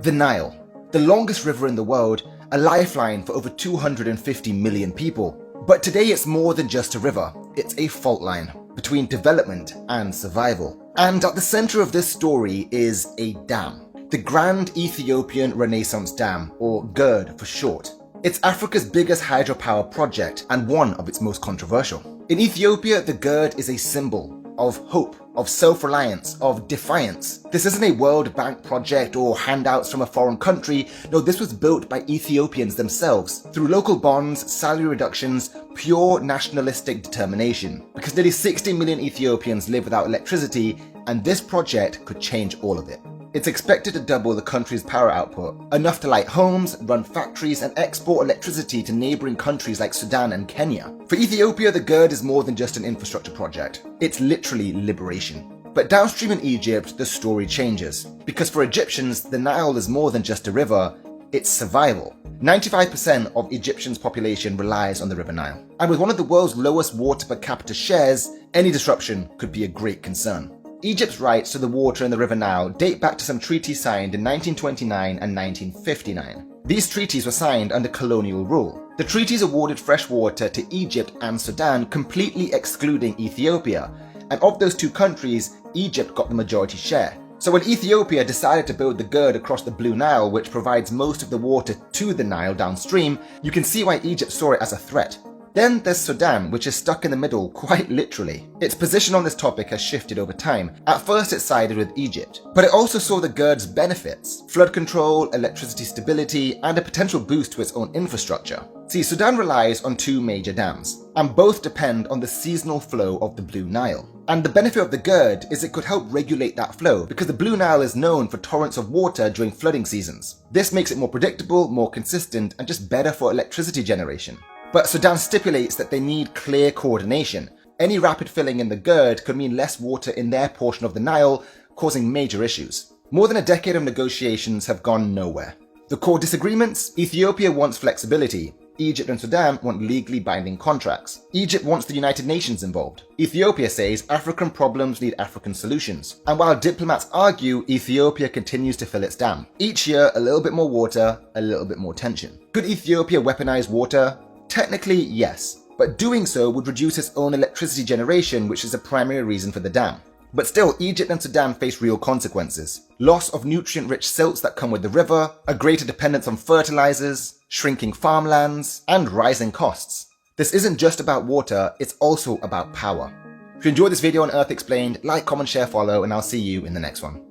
The Nile, the longest river in the world, a lifeline for over 250 million people. But today it's more than just a river, it's a fault line between development and survival. And at the center of this story is a dam, the Grand Ethiopian Renaissance Dam, or GERD for short. It's Africa's biggest hydropower project and one of its most controversial. In Ethiopia, the GERD is a symbol of hope, of self-reliance, of defiance. This isn't a World Bank project or handouts from a foreign country. No, this was built by Ethiopians themselves through local bonds, salary reductions, pure nationalistic determination. Because nearly 60 million Ethiopians live without electricity, and this project could change all of it. It's expected to double the country's power output, enough to light homes, run factories, and export electricity to neighboring countries like Sudan and Kenya. For Ethiopia, the GERD is more than just an infrastructure project. It's literally liberation. But downstream in Egypt, the story changes. Because for Egyptians, the Nile is more than just a river, it's survival. 95% of Egyptians' population relies on the River Nile. And with one of the world's lowest water per capita shares, any disruption could be a great concern. Egypt's rights to the water in the River Nile date back to some treaties signed in 1929 and 1959. These treaties were signed under colonial rule. The treaties awarded fresh water to Egypt and Sudan, completely excluding Ethiopia. And of those two countries, Egypt got the majority share. So when Ethiopia decided to build the GERD across the Blue Nile, which provides most of the water to the Nile downstream, you can see why Egypt saw it as a threat. Then there's Sudan, which is stuck in the middle, quite literally. Its position on this topic has shifted over time. At first it sided with Egypt, but it also saw the GERD's benefits: flood control, electricity stability, and a potential boost to its own infrastructure. See, Sudan relies on two major dams, and both depend on the seasonal flow of the Blue Nile. And the benefit of the GERD is it could help regulate that flow, because the Blue Nile is known for torrents of water during flooding seasons. This makes it more predictable, more consistent, and just better for electricity generation. But Sudan stipulates that they need clear coordination. Any rapid filling in the GERD could mean less water in their portion of the Nile, causing major issues. More than a decade of negotiations have gone nowhere. The core disagreements? Ethiopia wants flexibility. Egypt and Sudan want legally binding contracts. Egypt wants the United Nations involved. Ethiopia says African problems need African solutions. And while diplomats argue, Ethiopia continues to fill its dam. Each year, a little bit more water, a little bit more tension. Could Ethiopia weaponize water? Technically, yes, but doing so would reduce its own electricity generation, which is a primary reason for the dam. But still, Egypt and Sudan face real consequences. Loss of nutrient-rich silts that come with the river, a greater dependence on fertilizers, shrinking farmlands, and rising costs. This isn't just about water, it's also about power. If you enjoyed this video on Earth Explained, like, comment, share, follow, and I'll see you in the next one.